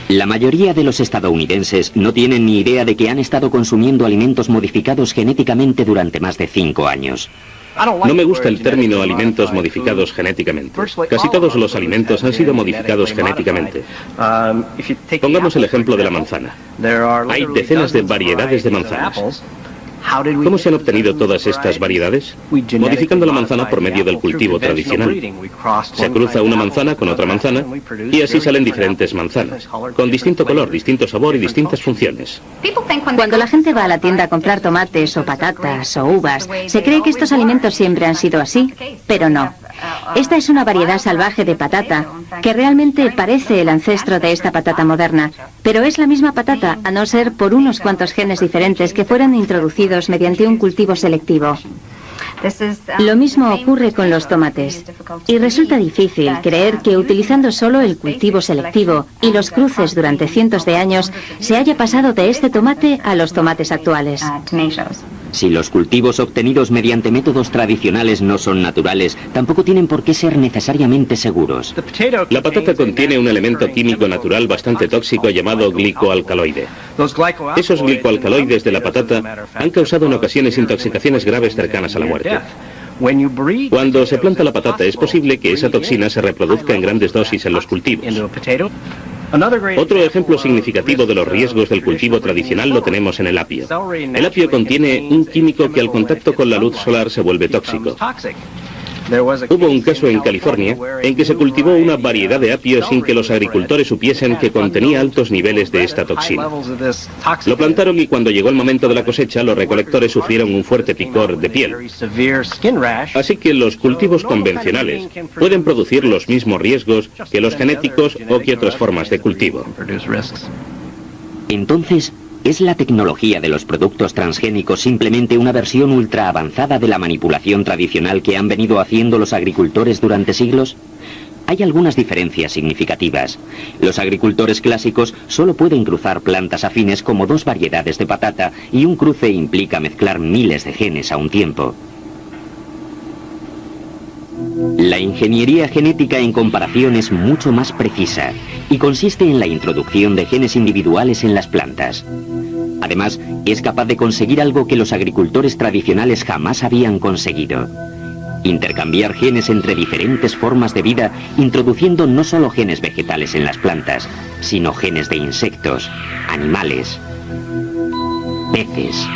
La mayoría de los estadounidenses no tienen ni idea de que han estado consumiendo alimentos modificados genéticamente durante más de 5 años. No me gusta el término alimentos modificados genéticamente. Casi todos los alimentos han sido modificados genéticamente. Pongamos el ejemplo de la manzana. Hay decenas de variedades de manzanas. ¿Cómo se han obtenido todas estas variedades? Modificando la manzana por medio del cultivo tradicional. Se cruza una manzana con otra manzana y así salen diferentes manzanas, con distinto color, distinto sabor y distintas funciones. Cuando la gente va a la tienda a comprar tomates o patatas o uvas, se cree que estos alimentos siempre han sido así, pero no. Esta es una variedad salvaje de patata que realmente parece el ancestro de esta patata moderna, pero es la misma patata, a no ser por unos cuantos genes diferentes que fueron introducidos mediante un cultivo selectivo. Lo mismo ocurre con los tomates, y resulta difícil creer que utilizando solo el cultivo selectivo y los cruces durante cientos de años se haya pasado de este tomate a los tomates actuales. Si los cultivos obtenidos mediante métodos tradicionales no son naturales, tampoco tienen por qué ser necesariamente seguros. La patata contiene un elemento químico natural bastante tóxico llamado glicoalcaloide. Esos glicoalcaloides de la patata han causado en ocasiones intoxicaciones graves cercanas a la muerte. Cuando se planta la patata es posible que esa toxina se reproduzca en grandes dosis en los cultivos. Otro ejemplo significativo de los riesgos del cultivo tradicional lo tenemos en el apio. El apio contiene un químico que al contacto con la luz solar se vuelve tóxico. Hubo un caso en California en que se cultivó una variedad de apio sin que los agricultores supiesen que contenía altos niveles de esta toxina. Lo plantaron y cuando llegó el momento de la cosecha, los recolectores sufrieron un fuerte picor de piel. Así que los cultivos convencionales pueden producir los mismos riesgos que los genéticos o que otras formas de cultivo. Entonces, ¿es la tecnología de los productos transgénicos simplemente una versión ultra avanzada de la manipulación tradicional que han venido haciendo los agricultores durante siglos? Hay algunas diferencias significativas. Los agricultores clásicos solo pueden cruzar plantas afines como 2 variedades de patata y un cruce implica mezclar miles de genes a un tiempo. La ingeniería genética en comparación es mucho más precisa y consiste en la introducción de genes individuales en las plantas. Además, es capaz de conseguir algo que los agricultores tradicionales jamás habían conseguido: intercambiar genes entre diferentes formas de vida, introduciendo no solo genes vegetales en las plantas, sino genes de insectos, animales, peces.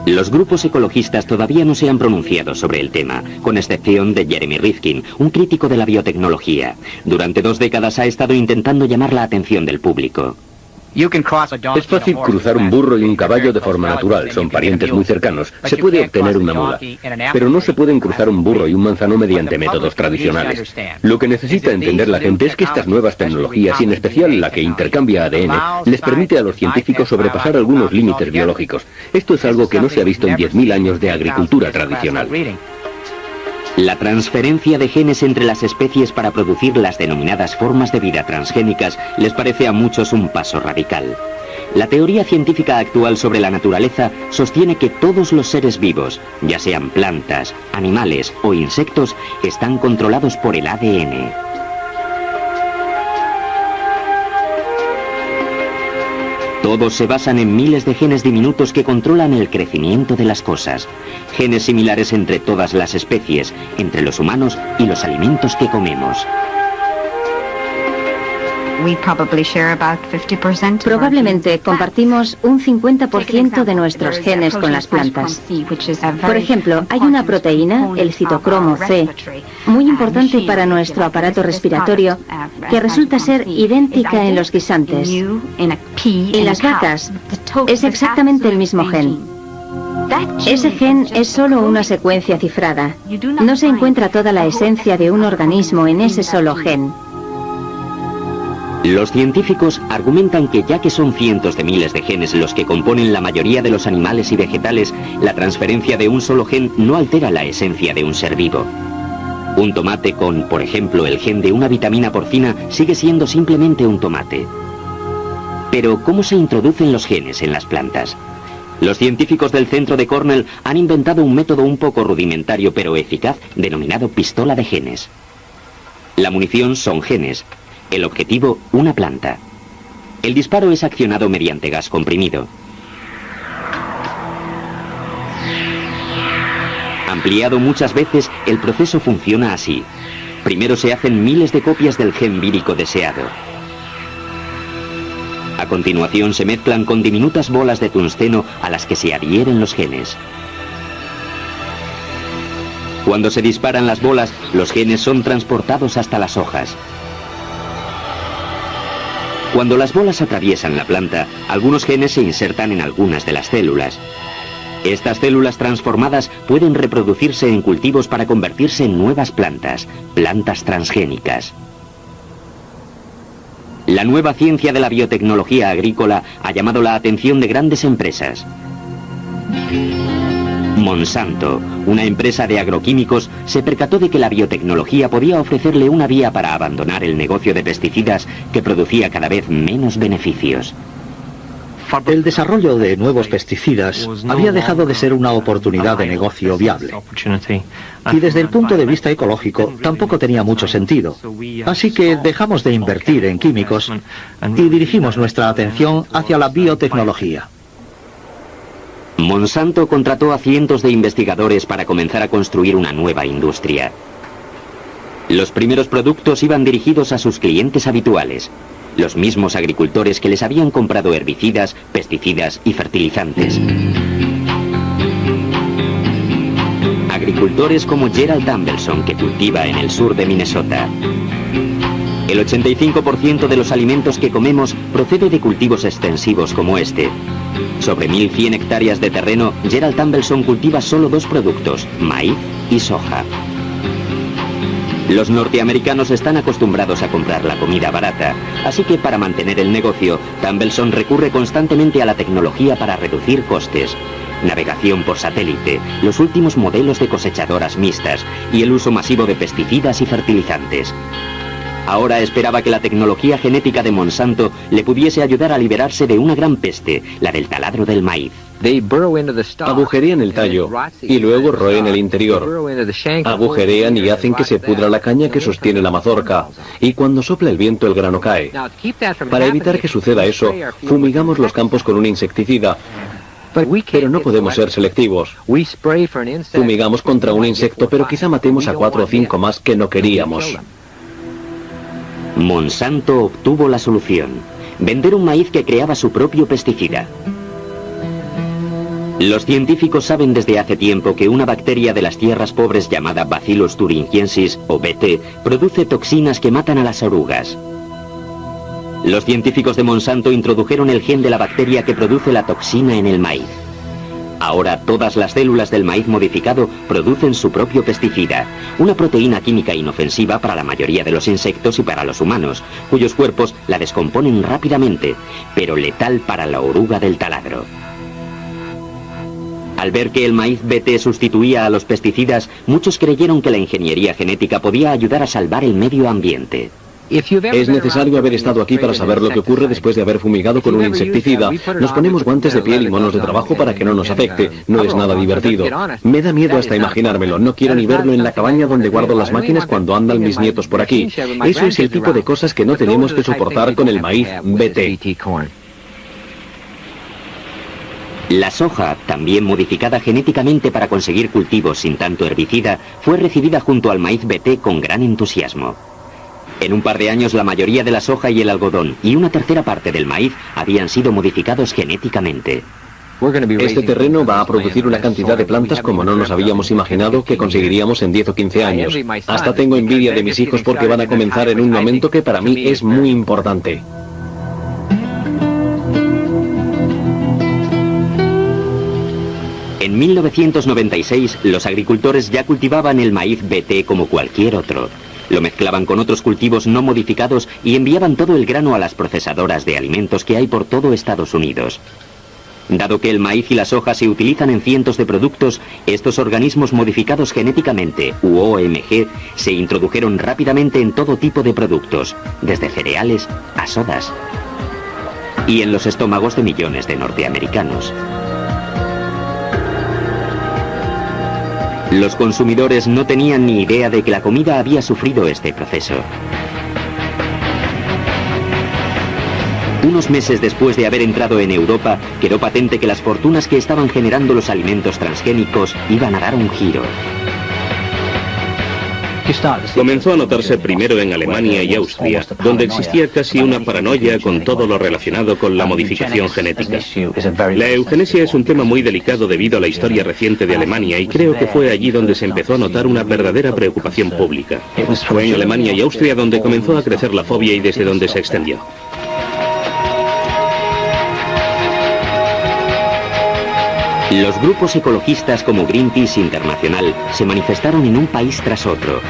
Los grupos ecologistas todavía no se han pronunciado sobre el tema, con excepción de Jeremy Rifkin, un crítico de la biotecnología. Durante 2 décadas ha estado intentando llamar la atención del público. Es fácil cruzar un burro y un caballo de forma natural, son parientes muy cercanos. Se puede obtener una mula, pero no se pueden cruzar un burro y un manzano mediante métodos tradicionales. Lo que necesita entender la gente es que estas nuevas tecnologías, y en especial la que intercambia ADN, les permite a los científicos sobrepasar algunos límites biológicos. Esto es algo que no se ha visto en 10.000 años de agricultura tradicional. La transferencia de genes entre las especies para producir las denominadas formas de vida transgénicas les parece a muchos un paso radical. La teoría científica actual sobre la naturaleza sostiene que todos los seres vivos, ya sean plantas, animales o insectos, están controlados por el ADN. Todos se basan en miles de genes diminutos que controlan el crecimiento de las cosas. Genes similares entre todas las especies, entre los humanos y los alimentos que comemos. Probablemente compartimos un 50% de nuestros genes con las plantas. Por ejemplo, hay una proteína, el citocromo C, muy importante para nuestro aparato respiratorio, que resulta ser idéntica en los guisantes. En las vacas es exactamente el mismo gen. Ese gen es solo una secuencia cifrada. No se encuentra toda la esencia de un organismo en ese solo gen. Los científicos argumentan que ya que son cientos de miles de genes los que componen la mayoría de los animales y vegetales, la transferencia de un solo gen no altera la esencia de un ser vivo. Un tomate con, por ejemplo, el gen de una vitamina porcina sigue siendo simplemente un tomate. Pero, ¿cómo se introducen los genes en las plantas? Los científicos del centro de Cornell han inventado un método un poco rudimentario pero eficaz, denominado pistola de genes. La munición son genes. El objetivo, una planta. El disparo es accionado mediante gas comprimido. Ampliado muchas veces, el proceso funciona así. Primero se hacen miles de copias del gen vírico deseado. A continuación se mezclan con diminutas bolas de tungsteno a las que se adhieren los genes. Cuando se disparan las bolas, los genes son transportados hasta las hojas. Cuando las bolas atraviesan la planta, algunos genes se insertan en algunas de las células. Estas células transformadas pueden reproducirse en cultivos para convertirse en nuevas plantas, plantas transgénicas. La nueva ciencia de la biotecnología agrícola ha llamado la atención de grandes empresas. Monsanto, una empresa de agroquímicos, se percató de que la biotecnología podía ofrecerle una vía para abandonar el negocio de pesticidas que producía cada vez menos beneficios. El desarrollo de nuevos pesticidas había dejado de ser una oportunidad de negocio viable. Y desde el punto de vista ecológico tampoco tenía mucho sentido. Así que dejamos de invertir en químicos y dirigimos nuestra atención hacia la biotecnología. Monsanto contrató a cientos de investigadores para comenzar a construir una nueva industria. Los primeros productos iban dirigidos a sus clientes habituales, los mismos agricultores que les habían comprado herbicidas, pesticidas y fertilizantes. Agricultores como Gerald Tambelson, que cultiva en el sur de Minnesota. El 85% de los alimentos que comemos procede de cultivos extensivos como este. Sobre 1.100 hectáreas de terreno, Gerald Tambelson cultiva solo dos productos, maíz y soja. Los norteamericanos están acostumbrados a comprar la comida barata, así que para mantener el negocio, Tambelson recurre constantemente a la tecnología para reducir costes. Navegación por satélite, los últimos modelos de cosechadoras mixtas y el uso masivo de pesticidas y fertilizantes. Ahora esperaba que la tecnología genética de Monsanto le pudiese ayudar a liberarse de una gran peste, la del taladro del maíz. Agujerean el tallo y luego roen el interior. Agujerean y hacen que se pudra la caña que sostiene la mazorca. Y cuando sopla el viento el grano cae. Para evitar que suceda eso, fumigamos los campos con un insecticida. Pero no podemos ser selectivos. Fumigamos contra un insecto, pero quizá matemos a 4 o 5 más que no queríamos. Monsanto obtuvo la solución: vender un maíz que creaba su propio pesticida. Los científicos saben desde hace tiempo que una bacteria de las tierras pobres llamada Bacillus thuringiensis, o BT, produce toxinas que matan a las orugas. Los científicos de Monsanto introdujeron el gen de la bacteria que produce la toxina en el maíz. Ahora todas las células del maíz modificado producen su propio pesticida, una proteína química inofensiva para la mayoría de los insectos y para los humanos, cuyos cuerpos la descomponen rápidamente, pero letal para la oruga del taladro. Al ver que el maíz BT sustituía a los pesticidas, muchos creyeron que la ingeniería genética podía ayudar a salvar el medio ambiente. Es necesario haber estado aquí para saber lo que ocurre después de haber fumigado con un insecticida. Nos ponemos guantes de piel y monos de trabajo para que no nos afecte. No es nada divertido. Me da miedo hasta imaginármelo. No quiero ni verlo en la cabaña donde guardo las máquinas cuando andan mis nietos por aquí. Eso es el tipo de cosas que no tenemos que soportar con el maíz BT. La soja, también modificada genéticamente para conseguir cultivos sin tanto herbicida, fue recibida junto al maíz BT con gran entusiasmo. En un par de años la mayoría de la soja y el algodón y una tercera parte del maíz habían sido modificados genéticamente. Este terreno va a producir una cantidad de plantas como no nos habíamos imaginado que conseguiríamos en 10 o 15 años. Hasta tengo envidia de mis hijos porque van a comenzar en un momento que para mí es muy importante. En 1996, los agricultores ya cultivaban el maíz BT como cualquier otro. Lo mezclaban con otros cultivos no modificados y enviaban todo el grano a las procesadoras de alimentos que hay por todo Estados Unidos. Dado que el maíz y la soja se utilizan en cientos de productos, estos organismos modificados genéticamente, u OMG, se introdujeron rápidamente en todo tipo de productos, desde cereales a sodas, y en los estómagos de millones de norteamericanos. Los consumidores no tenían ni idea de que la comida había sufrido este proceso. Unos meses después de haber entrado en Europa, quedó patente que las fortunas que estaban generando los alimentos transgénicos iban a dar un giro. Comenzó a notarse primero en Alemania y Austria, donde existía casi una paranoia con todo lo relacionado con la modificación genética. La eugenesia es un tema muy delicado debido a la historia reciente de Alemania y creo que fue allí donde se empezó a notar una verdadera preocupación pública. Fue en Alemania y Austria donde comenzó a crecer la fobia y desde donde se extendió. Los grupos ecologistas como Greenpeace Internacional se manifestaron en un país tras otro.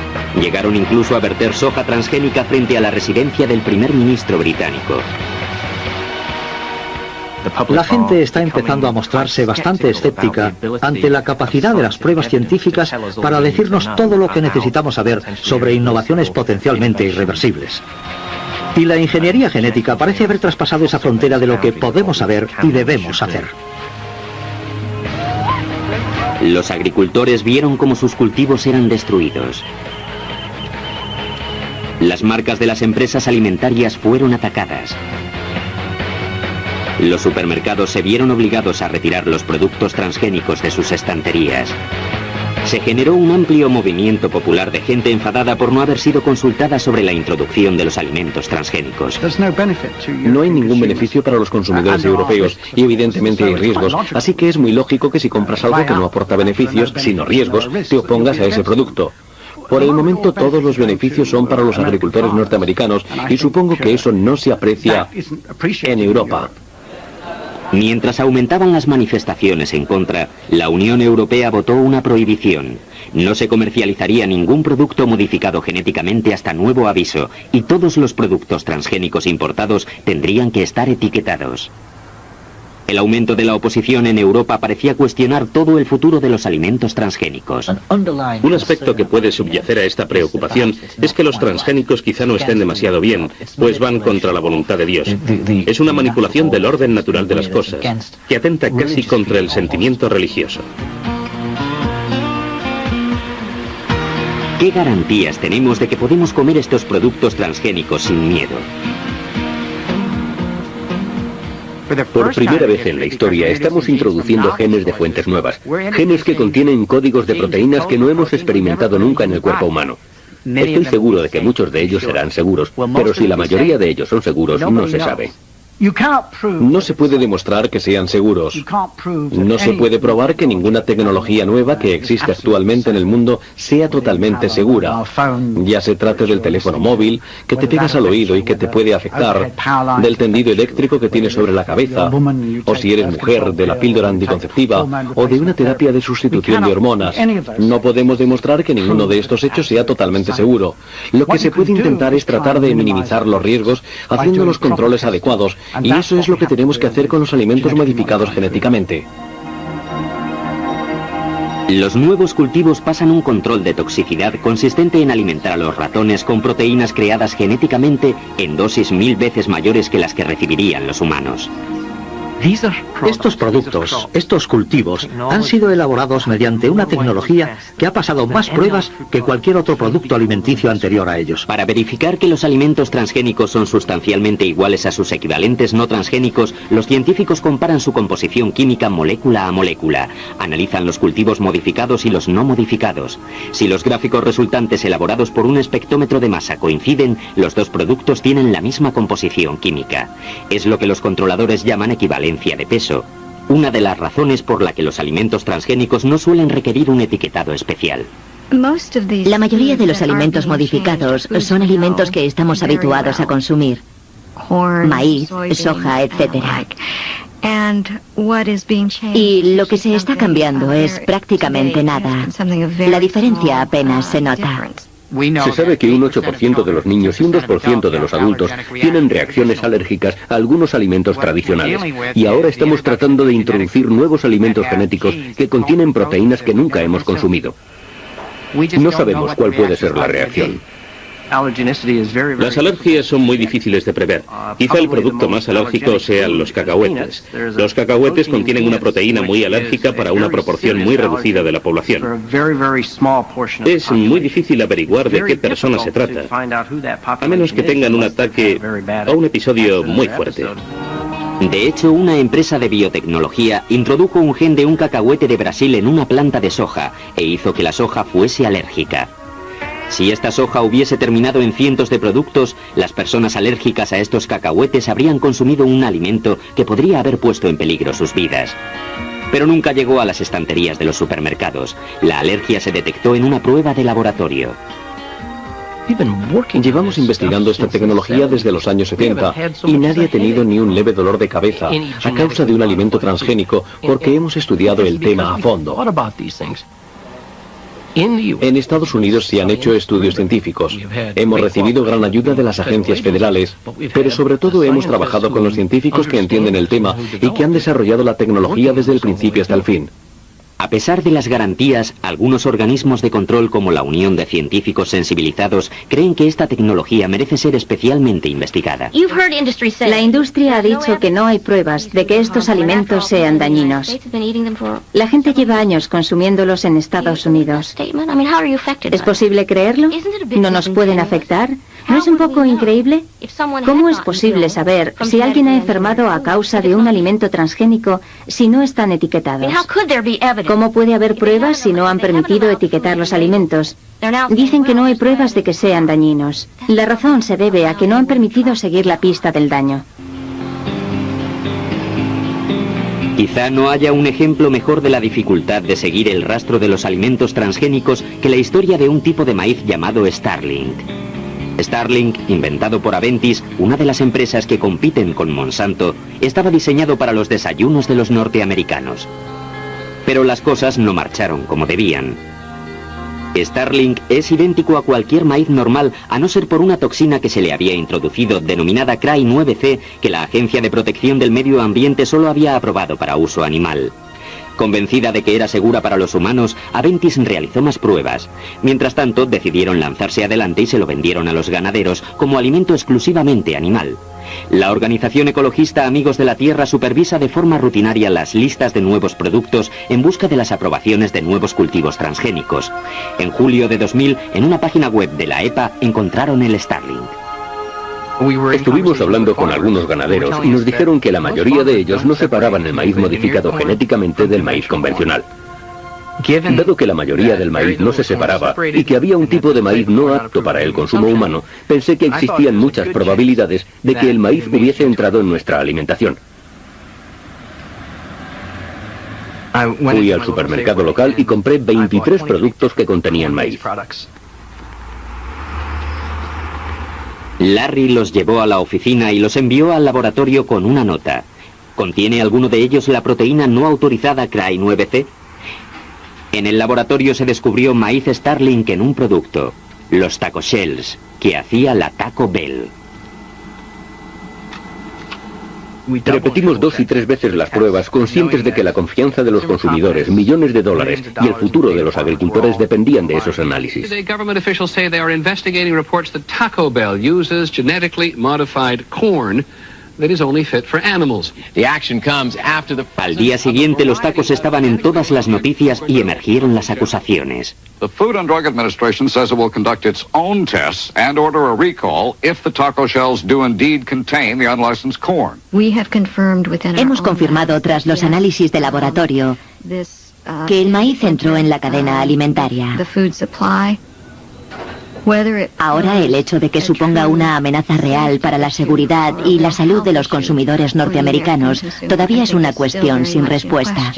Llegaron incluso a verter soja transgénica frente a la residencia del primer ministro británico. La gente está empezando a mostrarse bastante escéptica ante la capacidad de las pruebas científicas para decirnos todo lo que necesitamos saber sobre innovaciones potencialmente irreversibles. Y la ingeniería genética parece haber traspasado esa frontera de lo que podemos saber y debemos hacer. Los agricultores vieron cómo sus cultivos eran destruidos. Las marcas de las empresas alimentarias fueron atacadas. Los supermercados se vieron obligados a retirar los productos transgénicos de sus estanterías. Se generó un amplio movimiento popular de gente enfadada por no haber sido consultada sobre la introducción de los alimentos transgénicos. No hay ningún beneficio para los consumidores europeos y evidentemente hay riesgos, así que es muy lógico que si compras algo que no aporta beneficios, sino riesgos, te opongas a ese producto. Por el momento todos los beneficios son para los agricultores norteamericanos y supongo que eso no se aprecia en Europa. Mientras aumentaban las manifestaciones en contra, la Unión Europea votó una prohibición. No se comercializaría ningún producto modificado genéticamente hasta nuevo aviso, y todos los productos transgénicos importados tendrían que estar etiquetados. El aumento de la oposición en Europa parecía cuestionar todo el futuro de los alimentos transgénicos. Un aspecto que puede subyacer a esta preocupación es que los transgénicos quizá no estén demasiado bien, pues van contra la voluntad de Dios. Es una manipulación del orden natural de las cosas, que atenta casi contra el sentimiento religioso. ¿Qué garantías tenemos de que podemos comer estos productos transgénicos sin miedo? Por primera vez en la historia estamos introduciendo genes de fuentes nuevas, genes que contienen códigos de proteínas que no hemos experimentado nunca en el cuerpo humano. Estoy seguro de que muchos de ellos serán seguros, pero si la mayoría de ellos son seguros, no se sabe. No se puede demostrar que sean seguros. No se puede probar que ninguna tecnología nueva que existe actualmente en el mundo sea totalmente segura. Ya se trate del teléfono móvil, que te pegas al oído y que te puede afectar, del tendido eléctrico que tienes sobre la cabeza, o si eres mujer, de la píldora anticonceptiva, o de una terapia de sustitución de hormonas. No podemos demostrar que ninguno de estos hechos sea totalmente seguro. Lo que se puede intentar es tratar de minimizar los riesgos haciendo los controles adecuados. Y eso es lo que tenemos que hacer con los alimentos modificados genéticamente. Los nuevos cultivos pasan un control de toxicidad consistente en alimentar a los ratones con proteínas creadas genéticamente en dosis 1000 veces mayores que las que recibirían los humanos. Estos productos, estos cultivos, han sido elaborados mediante una tecnología que ha pasado más pruebas que cualquier otro producto alimenticio anterior a ellos. Para verificar que los alimentos transgénicos son sustancialmente iguales a sus equivalentes no transgénicos, los científicos comparan su composición química molécula a molécula, analizan los cultivos modificados y los no modificados. Si los gráficos resultantes elaborados por un espectrómetro de masa coinciden, los dos productos tienen la misma composición química. Es lo que los controladores llaman equivalencia de peso, una de las razones por la que los alimentos transgénicos no suelen requerir un etiquetado especial. La mayoría de los alimentos modificados son alimentos que estamos habituados a consumir. Maíz, soja, etc. Y lo que se está cambiando es prácticamente nada. La diferencia apenas se nota. Se sabe que un 8% de los niños y un 2% de los adultos tienen reacciones alérgicas a algunos alimentos tradicionales. Y ahora estamos tratando de introducir nuevos alimentos genéticos que contienen proteínas que nunca hemos consumido. No sabemos cuál puede ser la reacción. Las alergias son muy difíciles de prever. Quizá el producto más alérgico sean los cacahuetes. Los cacahuetes contienen una proteína muy alérgica para una proporción muy reducida de la población. Es muy difícil averiguar de qué persona se trata, a menos que tengan un ataque o un episodio muy fuerte. De hecho, una empresa de biotecnología introdujo un gen de un cacahuete de Brasil en una planta de soja e hizo que la soja fuese alérgica. Si esta soja hubiese terminado en cientos de productos, las personas alérgicas a estos cacahuetes habrían consumido un alimento que podría haber puesto en peligro sus vidas. Pero nunca llegó a las estanterías de los supermercados. La alergia se detectó en una prueba de laboratorio. Llevamos investigando esta tecnología desde los años 70 y nadie ha tenido ni un leve dolor de cabeza a causa de un alimento transgénico porque hemos estudiado el tema a fondo. En Estados Unidos se han hecho estudios científicos. Hemos recibido gran ayuda de las agencias federales, pero sobre todo hemos trabajado con los científicos que entienden el tema y que han desarrollado la tecnología desde el principio hasta el fin. A pesar de las garantías, algunos organismos de control como la Unión de Científicos Sensibilizados creen que esta tecnología merece ser especialmente investigada. La industria ha dicho que no hay pruebas de que estos alimentos sean dañinos. La gente lleva años consumiéndolos en Estados Unidos. ¿Es posible creerlo? ¿No nos pueden afectar? ¿No es un poco increíble? ¿Cómo es posible saber si alguien ha enfermado a causa de un alimento transgénico si no están etiquetados? ¿Cómo puede haber pruebas si no han permitido etiquetar los alimentos? Dicen que no hay pruebas de que sean dañinos. La razón se debe a que no han permitido seguir la pista del daño. Quizá no haya un ejemplo mejor de la dificultad de seguir el rastro de los alimentos transgénicos que la historia de un tipo de maíz llamado Starlink. Starlink, inventado por Aventis, una de las empresas que compiten con Monsanto, estaba diseñado para los desayunos de los norteamericanos. Pero las cosas no marcharon como debían. Starlink es idéntico a cualquier maíz normal, a no ser por una toxina que se le había introducido, denominada CRY9C, que la Agencia de Protección del Medio Ambiente solo había aprobado para uso animal. Convencida de que era segura para los humanos, Aventis realizó más pruebas. Mientras tanto, decidieron lanzarse adelante y se lo vendieron a los ganaderos como alimento exclusivamente animal. La organización ecologista Amigos de la Tierra supervisa de forma rutinaria las listas de nuevos productos en busca de las aprobaciones de nuevos cultivos transgénicos. En julio de 2000, en una página web de la EPA, encontraron el Starlink. Estuvimos hablando con algunos ganaderos y nos dijeron que la mayoría de ellos no separaban el maíz modificado genéticamente del maíz convencional. Dado que la mayoría del maíz no se separaba y que había un tipo de maíz no apto para el consumo humano, pensé que existían muchas probabilidades de que el maíz hubiese entrado en nuestra alimentación. Fui al supermercado local y compré 23 productos que contenían maíz. Larry los llevó a la oficina y los envió al laboratorio con una nota. ¿Contiene alguno de ellos la proteína no autorizada CRY9C? En el laboratorio se descubrió maíz Starlink en un producto, los Taco Shells, que hacía la Taco Bell. Repetimos 2 y 3 veces las pruebas, conscientes de que la confianza de los consumidores, millones de dólares y el futuro de los agricultores dependían de esos análisis. Government officials say they are investigating reports that Taco Bell uses genetically modified corn that is only fit for animals. Al día siguiente los tacos estaban en todas las noticias y emergieron las acusaciones. The Food and Drug Administration says it will conduct its own tests and order a recall if the taco shells do indeed contain the unlicensed corn. Hemos confirmado tras los análisis de laboratorio que el maíz entró en la cadena alimentaria. Ahora el hecho de que suponga una amenaza real para la seguridad y la salud de los consumidores norteamericanos todavía es una cuestión sin respuesta.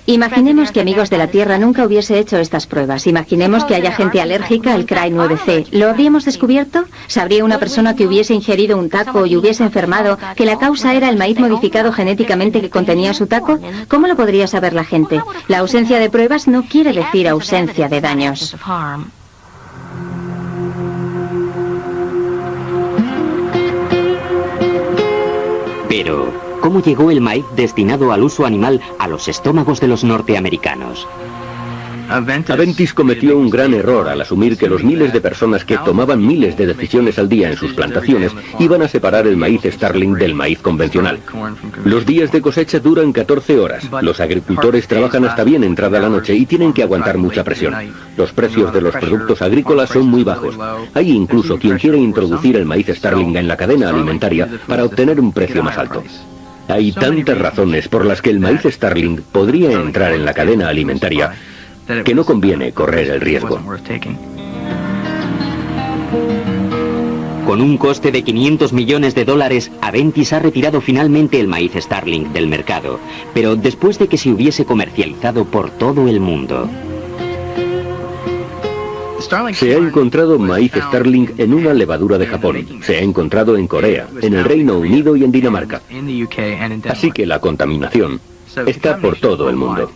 Imaginemos que Amigos de la Tierra nunca hubiese hecho estas pruebas. Imaginemos que haya gente alérgica al CRY9C. ¿Lo habríamos descubierto? ¿Sabría una persona que hubiese ingerido un taco y hubiese enfermado que la causa era el maíz modificado genéticamente que contenía su taco? ¿Cómo lo podría saber la gente? La ausencia de pruebas no quiere decir ausencia de daños. Pero ¿cómo llegó el maíz destinado al uso animal a los estómagos de los norteamericanos? Aventis cometió un gran error al asumir que los miles de personas que tomaban miles de decisiones al día en sus plantaciones iban a separar el maíz Starling del maíz convencional. Los días de cosecha duran 14 horas. Los agricultores trabajan hasta bien entrada la noche y tienen que aguantar mucha presión. Los precios de los productos agrícolas son muy bajos. Hay incluso quien quiere introducir el maíz Starling en la cadena alimentaria para obtener un precio más alto. Hay tantas razones por las que el maíz Starling podría entrar en la cadena alimentaria que no conviene correr el riesgo. Con un coste de 500 millones de dólares, Aventis ha retirado finalmente el maíz Starling del mercado, pero después de que se hubiese comercializado por todo el mundo. Se ha encontrado maíz Starling en una levadura de Japón. Se ha encontrado en Corea, en el Reino Unido y en Dinamarca. Así que la contaminación está por todo el mundo.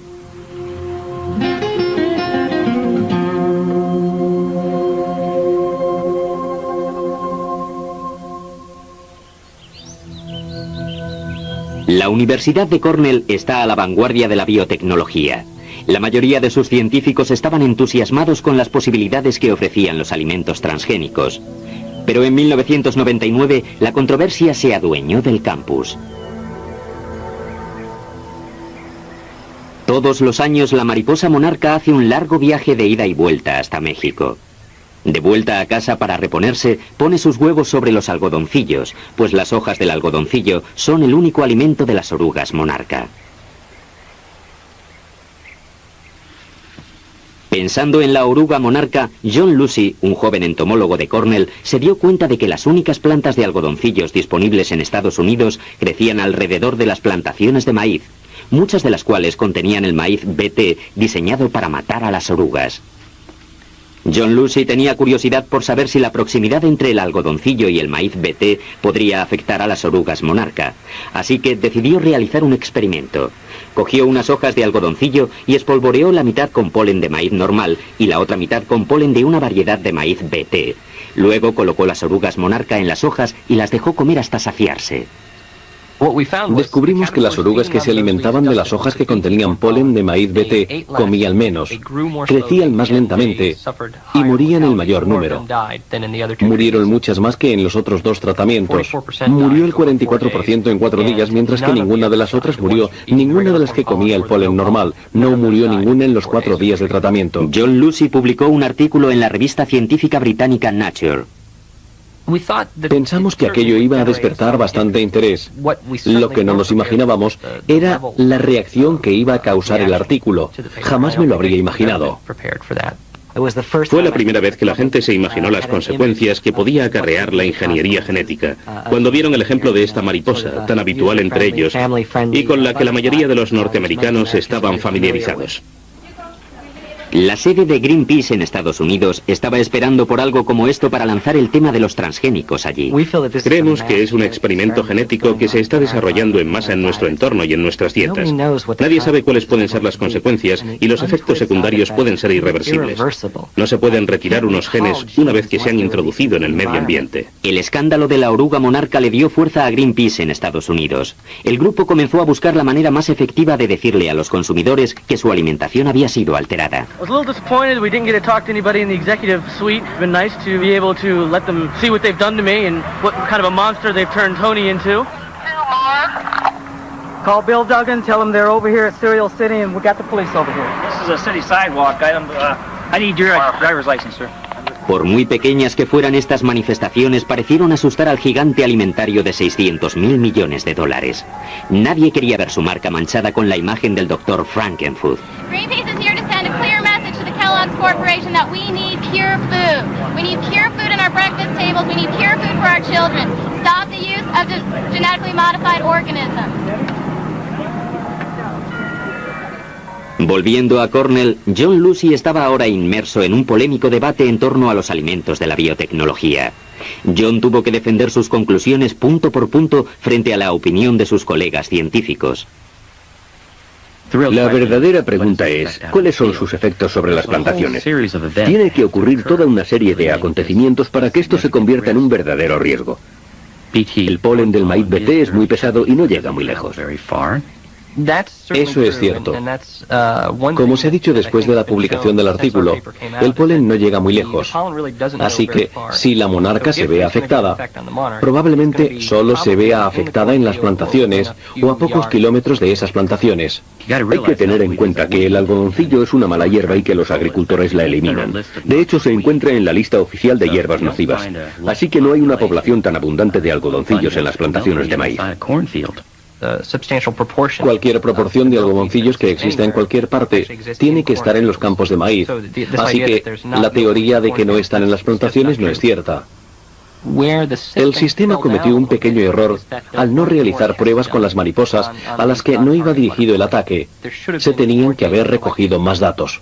La Universidad de Cornell está a la vanguardia de la biotecnología. La mayoría de sus científicos estaban entusiasmados con las posibilidades que ofrecían los alimentos transgénicos. Pero en 1999 la controversia se adueñó del campus. Todos los años la mariposa monarca hace un largo viaje de ida y vuelta hasta México. De vuelta a casa para reponerse, pone sus huevos sobre los algodoncillos, pues las hojas del algodoncillo son el único alimento de las orugas monarca. Pensando en la oruga monarca, John Lucy, un joven entomólogo de Cornell, se dio cuenta de que las únicas plantas de algodoncillos disponibles en Estados Unidos crecían alrededor de las plantaciones de maíz, muchas de las cuales contenían el maíz BT diseñado para matar a las orugas. John Lucy tenía curiosidad por saber si la proximidad entre el algodoncillo y el maíz BT podría afectar a las orugas monarca, así que decidió realizar un experimento. Cogió unas hojas de algodoncillo y espolvoreó la mitad con polen de maíz normal y la otra mitad con polen de una variedad de maíz BT. Luego colocó las orugas monarca en las hojas y las dejó comer hasta saciarse. Descubrimos que las orugas que se alimentaban de las hojas que contenían polen de maíz BT comían menos, crecían más lentamente y morían en mayor número. Murieron muchas más que en los otros dos tratamientos. Murió el 44% en 4 días, mientras que ninguna de las otras murió. Ninguna de las que comía el polen normal. No murió ninguna en los 4 días de tratamiento. John Lucy publicó un artículo en la revista científica británica Nature. Pensamos que aquello iba a despertar bastante interés. Lo que no nos imaginábamos era la reacción que iba a causar el artículo. Jamás me lo habría imaginado. Fue la primera vez que la gente se imaginó las consecuencias que podía acarrear la ingeniería genética, cuando vieron el ejemplo de esta mariposa, tan habitual entre ellos, y con la que la mayoría de los norteamericanos estaban familiarizados. La sede de Greenpeace en Estados Unidos estaba esperando por algo como esto para lanzar el tema de los transgénicos allí. Creemos que es un experimento genético que se está desarrollando en masa en nuestro entorno y en nuestras dietas. Nadie sabe cuáles pueden ser las consecuencias y los efectos secundarios pueden ser irreversibles. No se pueden retirar unos genes una vez que se han introducido en el medio ambiente. El escándalo de la oruga monarca le dio fuerza a Greenpeace en Estados Unidos. El grupo comenzó a buscar la manera más efectiva de decirle a los consumidores que su alimentación había sido alterada. I was a little disappointed we didn't get to talk to anybody in the executive suite. It's been nice to be able to let them see what they've done to me and what kind of a monster they've turned Tony into. Call Bill Duggan, tell him they're over here at Cereal City and we got the police over here. This is a city sidewalk. I need your driver's license, sir. Por muy pequeñas que fueran estas manifestaciones, parecieron asustar al gigante alimentario de 600.000 millones de dólares. Nadie quería ver su marca manchada con la imagen del Dr. Frankenfood. Greenpeace is here to send a clear message to the Kellogg's Corporation that we need pure food. We need pure food in our breakfast tables. We need pure food for our children. Stop the use of genetically modified organisms. Volviendo a Cornell, John Lucy estaba ahora inmerso en un polémico debate en torno a los alimentos de la biotecnología. John tuvo que defender sus conclusiones punto por punto frente a la opinión de sus colegas científicos. La verdadera pregunta es, ¿cuáles son sus efectos sobre las plantaciones? Tiene que ocurrir toda una serie de acontecimientos para que esto se convierta en un verdadero riesgo. El polen del maíz BT es muy pesado y no llega muy lejos. Eso es cierto. Como se ha dicho después de la publicación del artículo, el polen no llega muy lejos. Así que, si la monarca se ve afectada, probablemente solo se vea afectada en las plantaciones o a pocos kilómetros de esas plantaciones. Hay que tener en cuenta que el algodoncillo es una mala hierba y que los agricultores la eliminan. De hecho, se encuentra en la lista oficial de hierbas nocivas. Así que no hay una población tan abundante de algodoncillos en las plantaciones de maíz. Cualquier proporción de algodoncillos que exista en cualquier parte tiene que estar en los campos de maíz. Así que la teoría de que no están en las plantaciones no es cierta. El sistema cometió un pequeño error al no realizar pruebas con las mariposas a las que no iba dirigido el ataque. Se tenían que haber recogido más datos.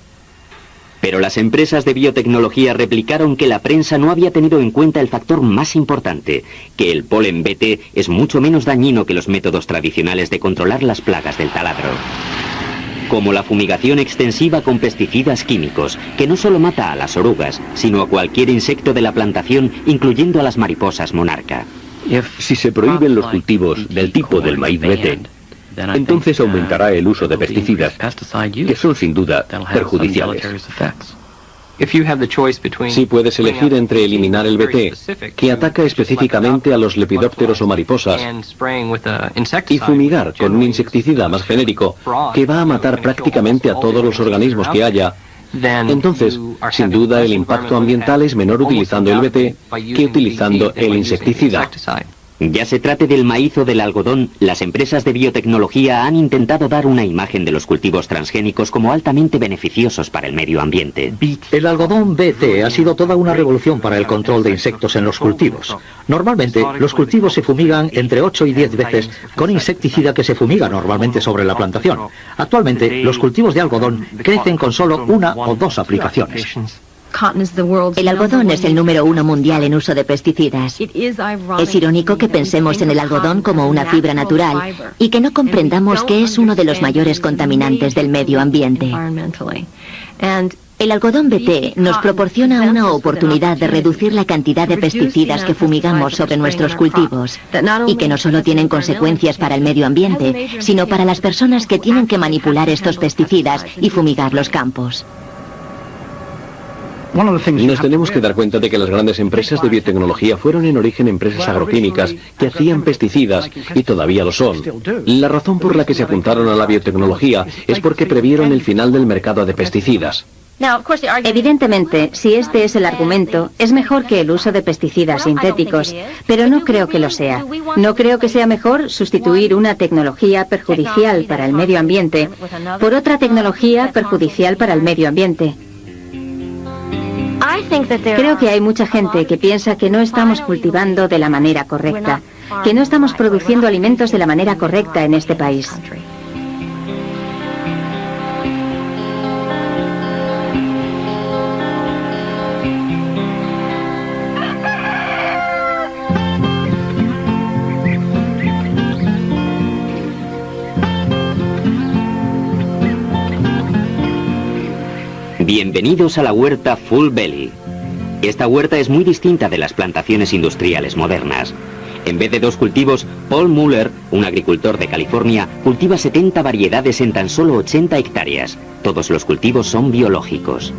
Pero las empresas de biotecnología replicaron que la prensa no había tenido en cuenta el factor más importante, que el polen BT es mucho menos dañino que los métodos tradicionales de controlar las plagas del taladro. Como la fumigación extensiva con pesticidas químicos, que no solo mata a las orugas, sino a cualquier insecto de la plantación, incluyendo a las mariposas monarca. Si se prohíben los cultivos del tipo del maíz BT, entonces aumentará el uso de pesticidas, que son sin duda perjudiciales. Si puedes elegir entre eliminar el BT, que ataca específicamente a los lepidópteros o mariposas, y fumigar con un insecticida más genérico, que va a matar prácticamente a todos los organismos que haya, entonces, sin duda, el impacto ambiental es menor utilizando el BT que utilizando el insecticida. Ya se trate del maíz o del algodón, las empresas de biotecnología han intentado dar una imagen de los cultivos transgénicos como altamente beneficiosos para el medio ambiente. El algodón BT ha sido toda una revolución para el control de insectos en los cultivos. Normalmente, los cultivos se fumigan entre 8 y 10 veces con insecticida que se fumiga normalmente sobre la plantación. Actualmente, los cultivos de algodón crecen con solo 1 o 2 aplicaciones. El algodón es el número 1 mundial en uso de pesticidas. Es irónico que pensemos en el algodón como una fibra natural y que no comprendamos que es uno de los mayores contaminantes del medio ambiente. El algodón BT nos proporciona una oportunidad de reducir la cantidad de pesticidas que fumigamos sobre nuestros cultivos y que no solo tienen consecuencias para el medio ambiente, sino para las personas que tienen que manipular estos pesticidas y fumigar los campos. Nos tenemos que dar cuenta de que las grandes empresas de biotecnología fueron en origen empresas agroquímicas que hacían pesticidas y todavía lo son. La razón por la que se apuntaron a la biotecnología es porque previeron el final del mercado de pesticidas. Evidentemente, si este es el argumento, es mejor que el uso de pesticidas sintéticos, pero no creo que lo sea. No creo que sea mejor sustituir una tecnología perjudicial para el medio ambiente por otra tecnología perjudicial para el medio ambiente. Creo que hay mucha gente que piensa que no estamos cultivando de la manera correcta, que no estamos produciendo alimentos de la manera correcta en este país. Bienvenidos a la huerta Full Belly. Esta huerta es muy distinta de las plantaciones industriales modernas. En vez de 2 cultivos, Paul Muller, un agricultor de California, cultiva 70 variedades en tan solo 80 hectáreas. Todos los cultivos son biológicos.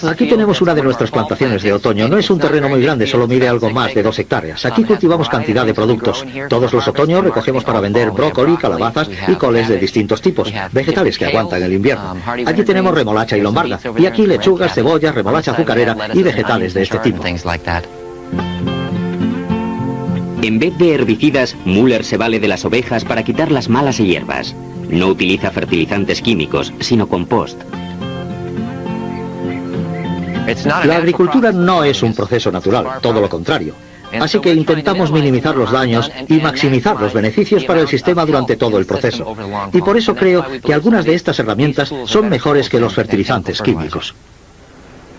Aquí tenemos una de nuestras plantaciones de otoño. No es un terreno muy grande, solo mide algo más de 2 hectáreas. Aquí cultivamos cantidad de productos. Todos los otoños recogemos para vender brócoli, calabazas y coles de distintos tipos, vegetales que aguantan el invierno. Aquí tenemos remolacha y lombarda, y aquí lechugas, cebollas, remolacha azucarera y vegetales de este tipo. En vez de herbicidas, Muller se vale de las ovejas para quitar las malas hierbas. No utiliza fertilizantes químicos, sino compost. La agricultura no es un proceso natural, todo lo contrario. Así que intentamos minimizar los daños y maximizar los beneficios para el sistema durante todo el proceso. Y por eso creo que algunas de estas herramientas son mejores que los fertilizantes químicos.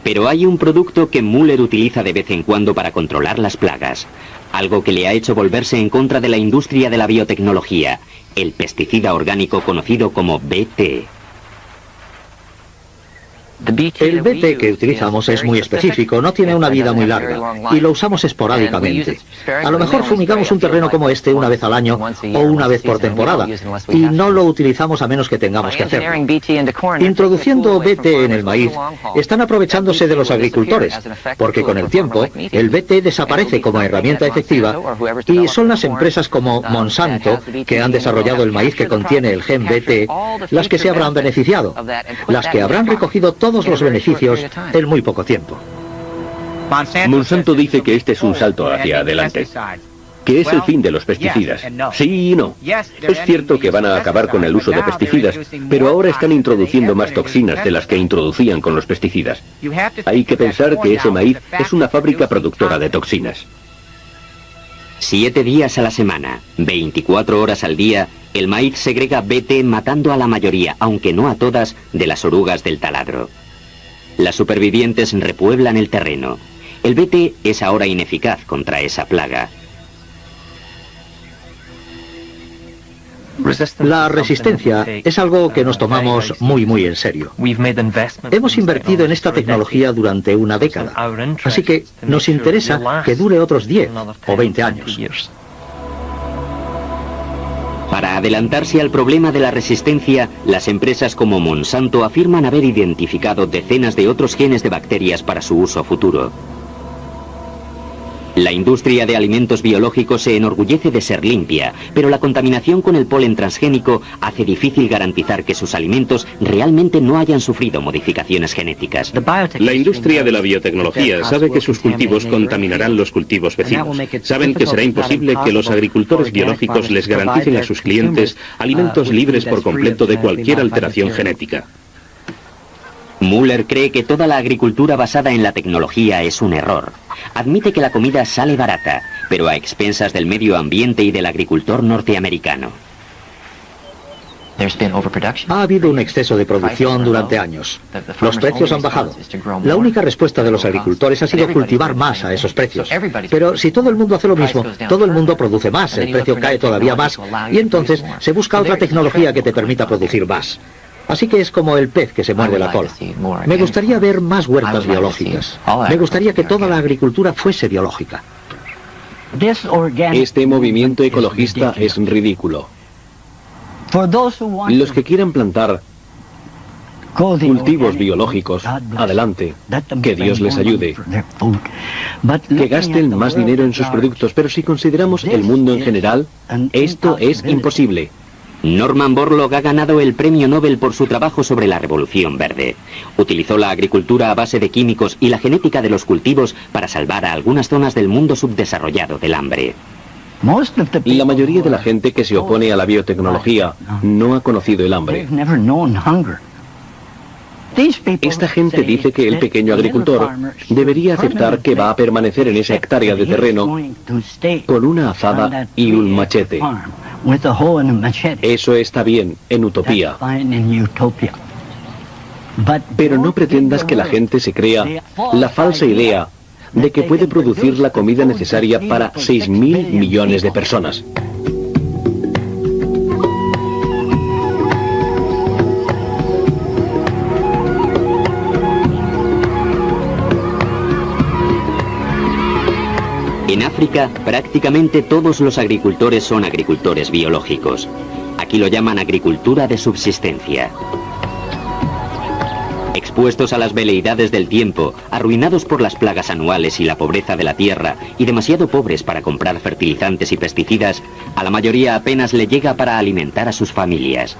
Pero hay un producto que Muller utiliza de vez en cuando para controlar las plagas. Algo que le ha hecho volverse en contra de la industria de la biotecnología. El pesticida orgánico conocido como BT. El BT que utilizamos es muy específico, no tiene una vida muy larga y lo usamos esporádicamente. A lo mejor fumigamos un terreno como este una vez al año o una vez por temporada y no lo utilizamos a menos que tengamos que hacerlo. Introduciendo BT en el maíz, están aprovechándose de los agricultores, porque con el tiempo el BT desaparece como herramienta efectiva y son las empresas como Monsanto, que han desarrollado el maíz que contiene el gen BT, las que se habrán beneficiado, las que habrán recogido todos los beneficios en muy poco tiempo. Monsanto dice que este es un salto hacia adelante, que es el fin de los pesticidas. Sí y no. Es cierto que van a acabar con el uso de pesticidas, pero ahora están introduciendo más toxinas de las que introducían con los pesticidas. Hay que pensar que ese maíz es una fábrica productora de toxinas. 7 días a la semana, 24 horas al día, el maíz segrega BT matando a la mayoría, aunque no a todas, de las orugas del taladro. Las supervivientes repueblan el terreno. El BT es ahora ineficaz contra esa plaga. La resistencia es algo que nos tomamos muy en serio. Hemos invertido en esta tecnología durante una década, así que nos interesa que dure otros 10 o 20 años. Para adelantarse al problema de la resistencia, las empresas como Monsanto afirman haber identificado decenas de otros genes de bacterias para su uso futuro. La industria de alimentos biológicos se enorgullece de ser limpia, pero la contaminación con el polen transgénico hace difícil garantizar que sus alimentos realmente no hayan sufrido modificaciones genéticas. La industria de la biotecnología sabe que sus cultivos contaminarán los cultivos vecinos. Saben que será imposible que los agricultores biológicos les garanticen a sus clientes alimentos libres por completo de cualquier alteración genética. Muller cree que toda la agricultura basada en la tecnología es un error. Admite que la comida sale barata, pero a expensas del medio ambiente y del agricultor norteamericano. Ha habido un exceso de producción durante años. Los precios han bajado. La única respuesta de los agricultores ha sido cultivar más a esos precios. Pero si todo el mundo hace lo mismo, todo el mundo produce más, el precio cae todavía más y entonces se busca otra tecnología que te permita producir más. Así que es como el pez que se muerde la cola. Me gustaría ver más huertas biológicas. Me gustaría que toda la agricultura fuese biológica. Este movimiento ecologista es ridículo. Los que quieran plantar cultivos biológicos, adelante, que Dios les ayude. Que gasten más dinero en sus productos, pero si consideramos el mundo en general, esto es imposible. Norman Borlaug ha ganado el premio Nobel por su trabajo sobre la Revolución Verde. Utilizó la agricultura a base de químicos y la genética de los cultivos para salvar a algunas zonas del mundo subdesarrollado del hambre. La mayoría de la gente que se opone a la biotecnología no ha conocido el hambre. Esta gente dice que el pequeño agricultor debería aceptar que va a permanecer en esa hectárea de terreno con una azada y un machete. Eso está bien, en utopía. Pero no pretendas que la gente se crea la falsa idea de que puede producir la comida necesaria para 6.000 millones de personas. En África, prácticamente todos los agricultores son agricultores biológicos. Aquí lo llaman agricultura de subsistencia. Expuestos a las veleidades del tiempo, arruinados por las plagas anuales y la pobreza de la tierra, y demasiado pobres para comprar fertilizantes y pesticidas, a la mayoría apenas le llega para alimentar a sus familias.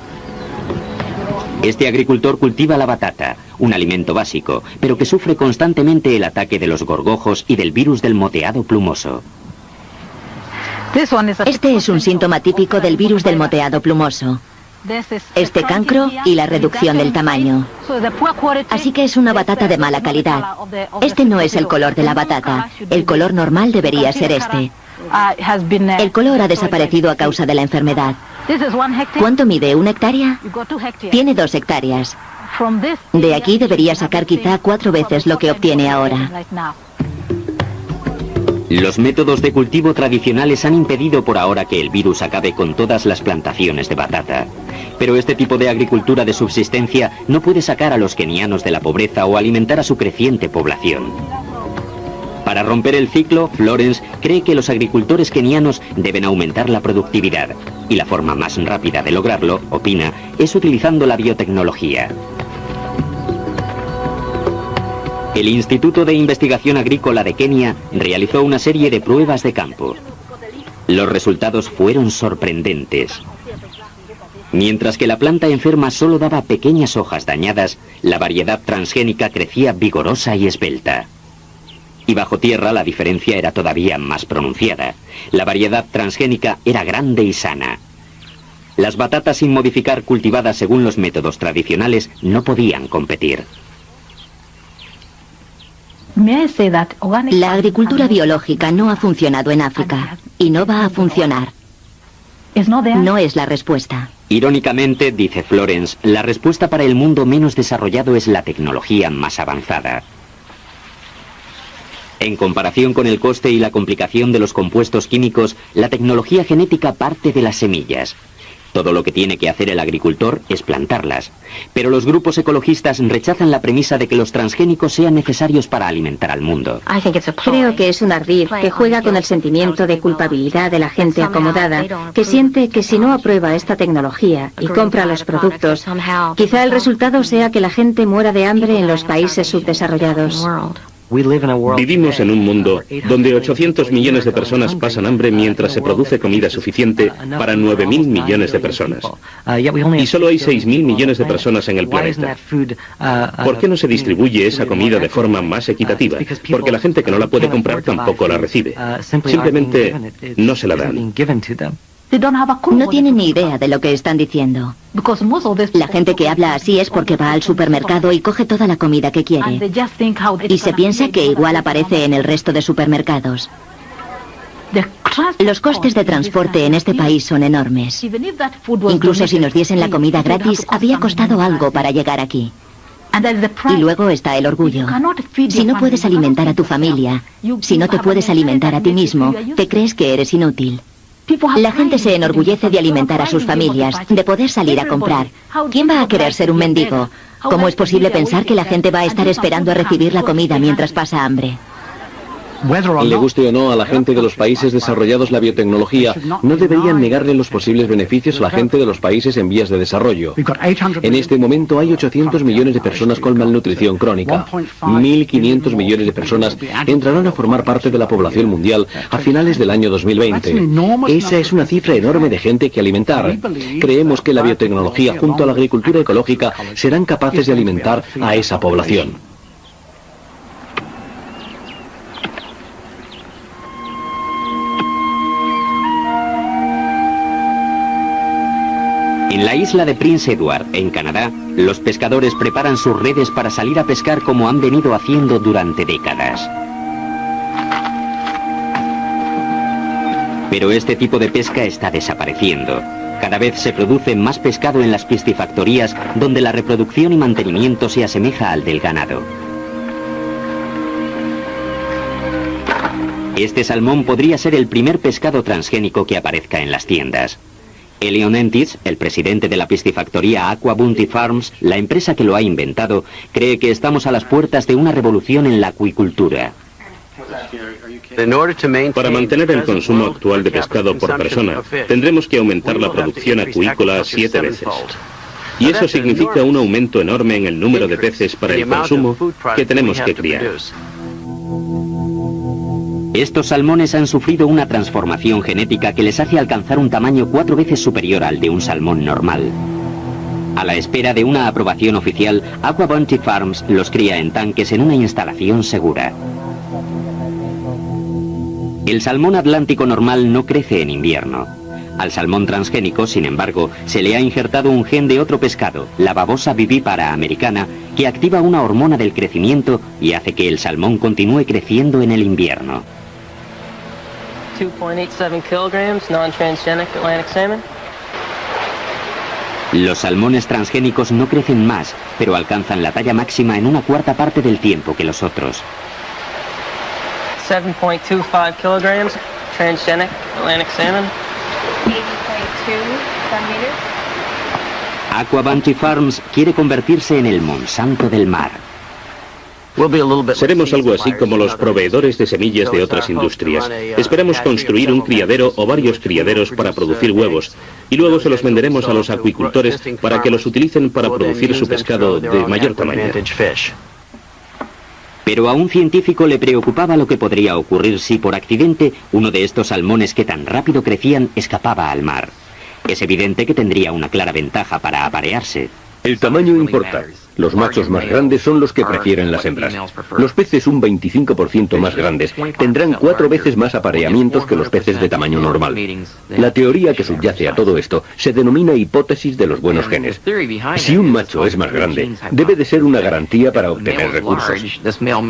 Este agricultor cultiva la batata, un alimento básico, pero que sufre constantemente el ataque de los gorgojos y del virus del moteado plumoso. Este es un síntoma típico del virus del moteado plumoso. Este cancro y la reducción del tamaño. Así que es una batata de mala calidad. Este no es el color de la batata. El color normal debería ser este. El color ha desaparecido a causa de la enfermedad. ¿Cuánto mide? ¿1 hectárea? Tiene 2 hectáreas. De aquí debería sacar quizá 4 veces lo que obtiene ahora. Los métodos de cultivo tradicionales han impedido por ahora que el virus acabe con todas las plantaciones de batata. Pero este tipo de agricultura de subsistencia no puede sacar a los kenianos de la pobreza o alimentar a su creciente población. Para romper el ciclo, Florence cree que los agricultores kenianos deben aumentar la productividad. Y la forma más rápida de lograrlo, opina, es utilizando la biotecnología. El Instituto de Investigación Agrícola de Kenia realizó una serie de pruebas de campo. Los resultados fueron sorprendentes. Mientras que la planta enferma solo daba pequeñas hojas dañadas, la variedad transgénica crecía vigorosa y esbelta. Y bajo tierra la diferencia era todavía más pronunciada. La variedad transgénica era grande y sana. Las batatas sin modificar cultivadas según los métodos tradicionales no podían competir. La agricultura biológica no ha funcionado en África y no va a funcionar. No es la respuesta. Irónicamente, dice Florence, la respuesta para el mundo menos desarrollado es la tecnología más avanzada. En comparación con el coste y la complicación de los compuestos químicos, la tecnología genética parte de las semillas. Todo lo que tiene que hacer el agricultor es plantarlas. Pero los grupos ecologistas rechazan la premisa de que los transgénicos sean necesarios para alimentar al mundo. Creo que es un ardid que juega con el sentimiento de culpabilidad de la gente acomodada, que siente que si no aprueba esta tecnología y compra los productos, quizá el resultado sea que la gente muera de hambre en los países subdesarrollados. Vivimos en un mundo donde 800 millones de personas pasan hambre mientras se produce comida suficiente para 9.000 millones de personas. Y solo hay 6.000 millones de personas en el planeta. ¿Por qué no se distribuye esa comida de forma más equitativa? Porque la gente que no la puede comprar tampoco la recibe. Simplemente no se la dan. No tienen ni idea de lo que están diciendo. La gente que habla así es porque va al supermercado y coge toda la comida que quiere. Y se piensa que igual aparece en el resto de supermercados. Los costes de transporte en este país son enormes. Incluso si nos diesen la comida gratis, había costado algo para llegar aquí. Y luego está el orgullo. Si no puedes alimentar a tu familia, si no te puedes alimentar a ti mismo, te crees que eres inútil. La gente se enorgullece de alimentar a sus familias, de poder salir a comprar. ¿Quién va a querer ser un mendigo? ¿Cómo es posible pensar que la gente va a estar esperando a recibir la comida mientras pasa hambre? Le guste o no a la gente de los países desarrollados la biotecnología, no deberían negarle los posibles beneficios a la gente de los países en vías de desarrollo. En este momento hay 800 millones de personas con malnutrición crónica. 1.500 millones de personas entrarán a formar parte de la población mundial a finales del año 2020. Esa es una cifra enorme de gente que alimentar. Creemos que la biotecnología junto a la agricultura ecológica serán capaces de alimentar a esa población. En la isla de Prince Edward, en Canadá, los pescadores preparan sus redes para salir a pescar como han venido haciendo durante décadas. Pero este tipo de pesca está desapareciendo. Cada vez se produce más pescado en las piscifactorías, donde la reproducción y mantenimiento se asemeja al del ganado. Este salmón podría ser el primer pescado transgénico que aparezca en las tiendas. Elion Entis, el presidente de la piscifactoría Aqua Bounty Farms, la empresa que lo ha inventado, cree que estamos a las puertas de una revolución en la acuicultura. Para mantener el consumo actual de pescado por persona, tendremos que aumentar la producción acuícola 7 veces. Y eso significa un aumento enorme en el número de peces para el consumo que tenemos que criar. Estos salmones han sufrido una transformación genética que les hace alcanzar un tamaño 4 veces superior al de un salmón normal. A la espera de una aprobación oficial, Aqua Bounty Farms los cría en tanques en una instalación segura. El salmón atlántico normal no crece en invierno. Al salmón transgénico, sin embargo, se le ha injertado un gen de otro pescado, la babosa vivípara americana, que activa una hormona del crecimiento y hace que el salmón continúe creciendo en el invierno. 2.87 kilograms, non-transgenic Atlantic salmon. Los salmones transgénicos no crecen más, pero alcanzan la talla máxima en una cuarta parte del tiempo que los otros. 7.25 kilograms, transgenic Atlantic salmon. 80.2 centimeters. Aqua Bounty Farms quiere convertirse en el Monsanto del mar. Seremos algo así como los proveedores de semillas de otras industrias. Esperamos construir un criadero o varios criaderos para producir huevos y luego se los venderemos a los acuicultores para que los utilicen para producir su pescado de mayor tamaño. Pero a un científico le preocupaba lo que podría ocurrir si por accidente uno de estos salmones que tan rápido crecían escapaba al mar. Es evidente que tendría una clara ventaja para aparearse. El tamaño importa. Los machos más grandes son los que prefieren las hembras. Los peces un 25% más grandes tendrán 4 veces más apareamientos que los peces de tamaño normal. La teoría que subyace a todo esto se denomina hipótesis de los buenos genes. Si un macho es más grande, debe de ser una garantía para obtener recursos.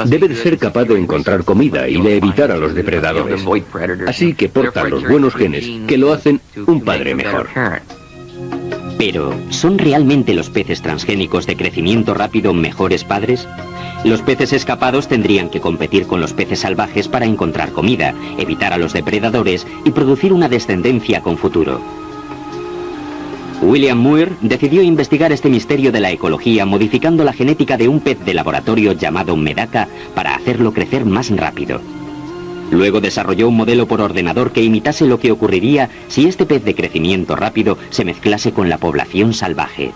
Debe de ser capaz de encontrar comida y de evitar a los depredadores. Así que porta los buenos genes que lo hacen un padre mejor. Pero, ¿son realmente los peces transgénicos de crecimiento rápido mejores padres? Los peces escapados tendrían que competir con los peces salvajes para encontrar comida, evitar a los depredadores y producir una descendencia con futuro. William Muir decidió investigar este misterio de la ecología modificando la genética de un pez de laboratorio llamado Medaka para hacerlo crecer más rápido. Luego desarrolló un modelo por ordenador que imitase lo que ocurriría si este pez de crecimiento rápido se mezclase con la población salvaje.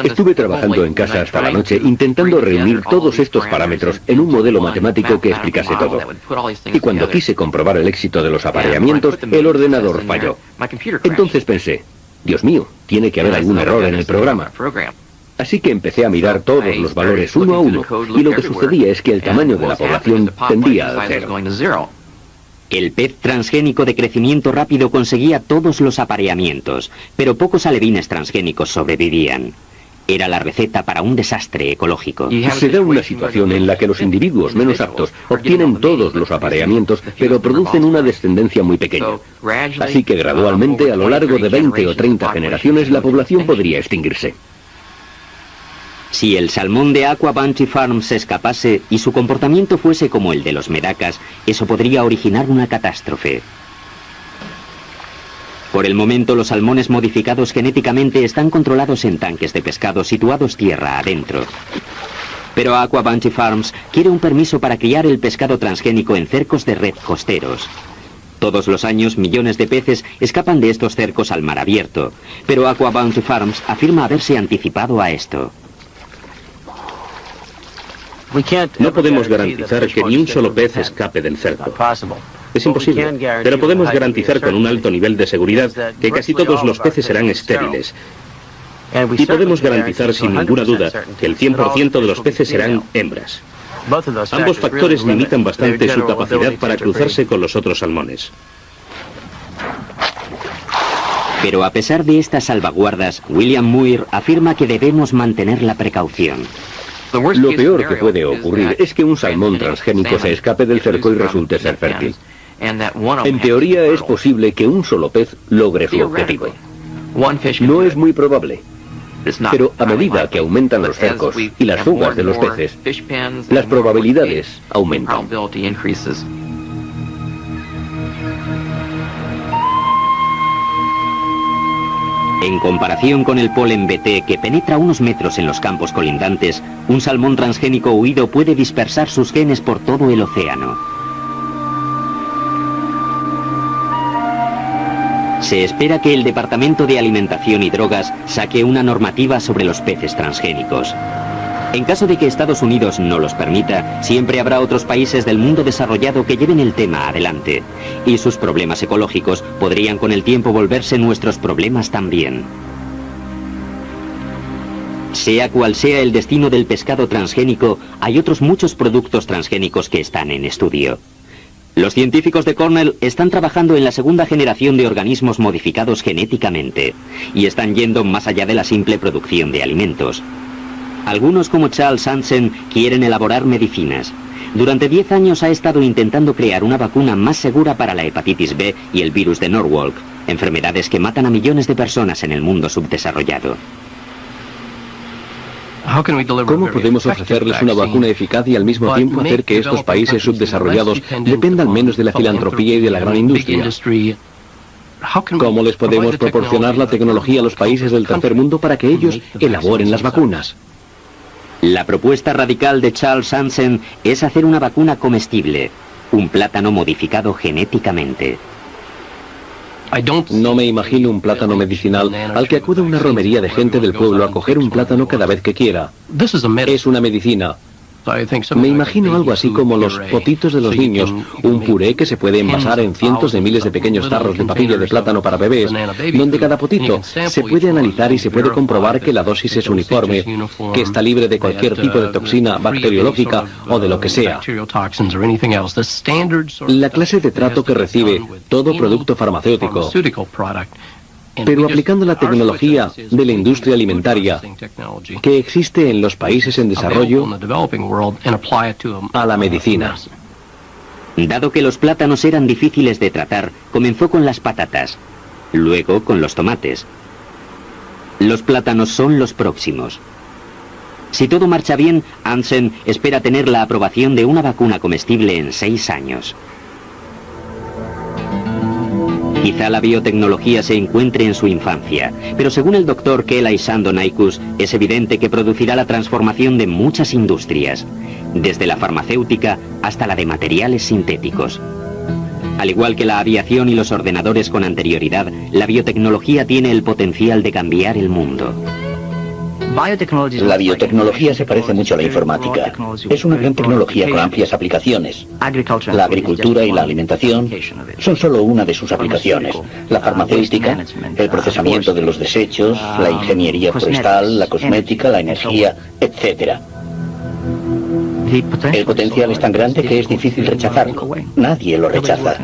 Estuve trabajando en casa hasta la noche intentando reunir todos estos parámetros en un modelo matemático que explicase todo. Y cuando quise comprobar el éxito de los apareamientos, el ordenador falló. Entonces pensé, Dios mío, tiene que haber algún error en el programa. Así que empecé a mirar todos los valores uno a uno, y lo que sucedía es que el tamaño de la población tendía al cero. El pez transgénico de crecimiento rápido conseguía todos los apareamientos, pero pocos alevines transgénicos sobrevivían. Era la receta para un desastre ecológico. Se da una situación en la que los individuos menos aptos obtienen todos los apareamientos, pero producen una descendencia muy pequeña. Así que gradualmente, a lo largo de 20 o 30 generaciones, la población podría extinguirse. Si el salmón de Aqua Bounty Farms se escapase y su comportamiento fuese como el de los medakas, eso podría originar una catástrofe. Por el momento, los salmones modificados genéticamente están controlados en tanques de pescado situados tierra adentro. Pero Aqua Bounty Farms quiere un permiso para criar el pescado transgénico en cercos de red costeros. Todos los años, millones de peces escapan de estos cercos al mar abierto, pero Aqua Bounty Farms afirma haberse anticipado a esto. No podemos garantizar que ni un solo pez escape del cerco. Es imposible, pero podemos garantizar con un alto nivel de seguridad que casi todos los peces serán estériles. Y podemos garantizar sin ninguna duda que el 100% de los peces serán hembras. Ambos factores limitan bastante su capacidad para cruzarse con los otros salmones. Pero a pesar de estas salvaguardas, William Muir afirma que debemos mantener la precaución. Lo peor que puede ocurrir es que un salmón transgénico se escape del cerco y resulte ser fértil. En teoría es posible que un solo pez logre su objetivo. No es muy probable, pero a medida que aumentan los cercos y las fugas de los peces, las probabilidades aumentan. En comparación con el polen BT que penetra unos metros en los campos colindantes, un salmón transgénico huido puede dispersar sus genes por todo el océano. Se espera que el Departamento de Alimentación y Drogas saque una normativa sobre los peces transgénicos. En caso de que Estados Unidos no los permita, siempre habrá otros países del mundo desarrollado que lleven el tema adelante. Y sus problemas ecológicos podrían con el tiempo volverse nuestros problemas también. Sea cual sea el destino del pescado transgénico, hay otros muchos productos transgénicos que están en estudio. Los científicos de Cornell están trabajando en la segunda generación de organismos modificados genéticamente y están yendo más allá de la simple producción de alimentos. Algunos, como Charles Hansen, quieren elaborar medicinas. Durante 10 años ha estado intentando crear una vacuna más segura para la hepatitis B y el virus de Norwalk, enfermedades que matan a millones de personas en el mundo subdesarrollado. ¿Cómo podemos ofrecerles una vacuna eficaz y al mismo tiempo hacer que estos países subdesarrollados dependan menos de la filantropía y de la gran industria? ¿Cómo les podemos proporcionar la tecnología a los países del tercer mundo para que ellos elaboren las vacunas? La propuesta radical de Charles Hansen es hacer una vacuna comestible, un plátano modificado genéticamente. No me imagino un plátano medicinal al que acude una romería de gente del pueblo a coger un plátano cada vez que quiera. Es una medicina. Me imagino algo así como los potitos de los niños, un puré que se puede envasar en cientos de miles de pequeños tarros de papilla de plátano para bebés, donde cada potito se puede analizar y se puede comprobar que la dosis es uniforme, que está libre de cualquier tipo de toxina bacteriológica o de lo que sea. La clase de trato que recibe todo producto farmacéutico, pero aplicando la tecnología de la industria alimentaria que existe en los países en desarrollo a la medicina. Dado que los plátanos eran difíciles de tratar, comenzó con las patatas, luego con los tomates. Los plátanos son los próximos. Si todo marcha bien, Hansen espera tener la aprobación de una vacuna comestible en 6 años. Quizá la biotecnología se encuentre en su infancia, pero según el doctor Kelly Sandonaikus, es evidente que producirá la transformación de muchas industrias, desde la farmacéutica hasta la de materiales sintéticos. Al igual que la aviación y los ordenadores con anterioridad, la biotecnología tiene el potencial de cambiar el mundo. La biotecnología se parece mucho a la informática. Es una gran tecnología con amplias aplicaciones. La agricultura y la alimentación son solo una de sus aplicaciones. La farmacéutica, el procesamiento de los desechos, la ingeniería forestal, la cosmética, la energía, etc. El potencial es tan grande que es difícil rechazarlo. Nadie lo rechaza.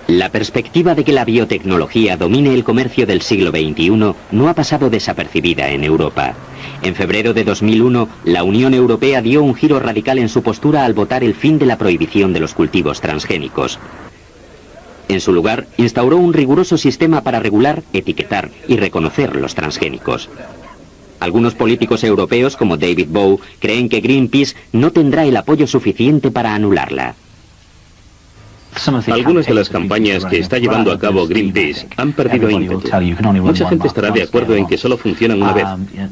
La perspectiva de que la biotecnología domine el comercio del siglo XXI no ha pasado desapercibida en Europa. En febrero de 2001, la Unión Europea dio un giro radical en su postura al votar el fin de la prohibición de los cultivos transgénicos. En su lugar, instauró un riguroso sistema para regular, etiquetar y reconocer los transgénicos. Algunos políticos europeos, como David Bowe, creen que Greenpeace no tendrá el apoyo suficiente para anularla. Algunas de las campañas que está llevando a cabo Greenpeace han perdido ímpetu. Mucha gente estará de acuerdo en que solo funcionan una vez.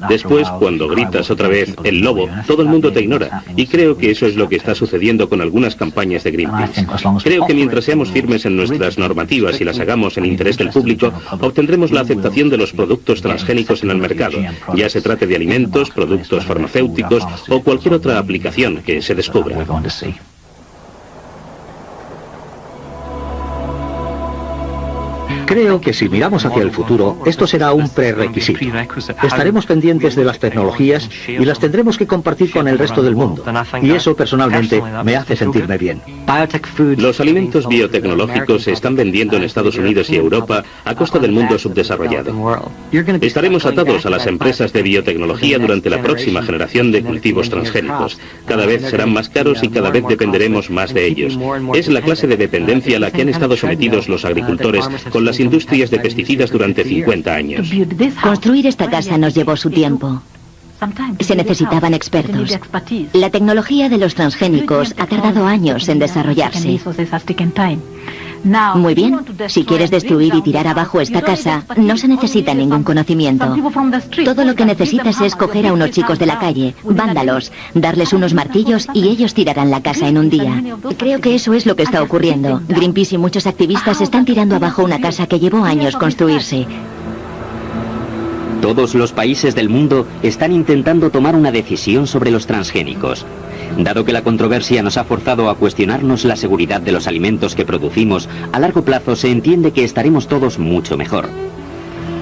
Después, cuando gritas otra vez "el lobo", todo el mundo te ignora. Y creo que eso es lo que está sucediendo con algunas campañas de Greenpeace. Creo que mientras seamos firmes en nuestras normativas y las hagamos en interés del público, obtendremos la aceptación de los productos transgénicos en el mercado, ya se trate de alimentos, productos farmacéuticos o cualquier otra aplicación que se descubra. Creo que si miramos hacia el futuro, esto será un prerequisito. Estaremos pendientes de las tecnologías y las tendremos que compartir con el resto del mundo. Y eso, personalmente, me hace sentirme bien. Los alimentos biotecnológicos se están vendiendo en Estados Unidos y Europa a costa del mundo subdesarrollado. Estaremos atados a las empresas de biotecnología durante la próxima generación de cultivos transgénicos. Cada vez serán más caros y cada vez dependeremos más de ellos. Es la clase de dependencia a la que han estado sometidos los agricultores con las industrias de pesticidas durante 50 años. Construir esta casa nos llevó su tiempo. Se necesitaban expertos. La tecnología de los transgénicos ha tardado años en desarrollarse. Muy bien, si quieres destruir y tirar abajo esta casa, no se necesita ningún conocimiento. Todo lo que necesitas es coger a unos chicos de la calle, vándalos, darles unos martillos y ellos tirarán la casa en un día. Creo que eso es lo que está ocurriendo. Greenpeace y muchos activistas están tirando abajo una casa que llevó años construirse. Todos los países del mundo están intentando tomar una decisión sobre los transgénicos. Dado que la controversia nos ha forzado a cuestionarnos la seguridad de los alimentos que producimos, a largo plazo se entiende que estaremos todos mucho mejor.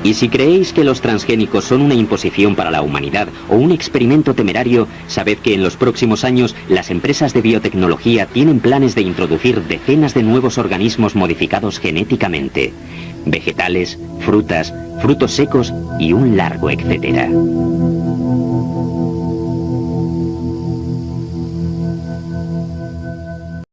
Y si creéis que los transgénicos son una imposición para la humanidad o un experimento temerario, sabed que en los próximos años las empresas de biotecnología tienen planes de introducir decenas de nuevos organismos modificados genéticamente. Vegetales, frutas, frutos secos y un largo etcétera.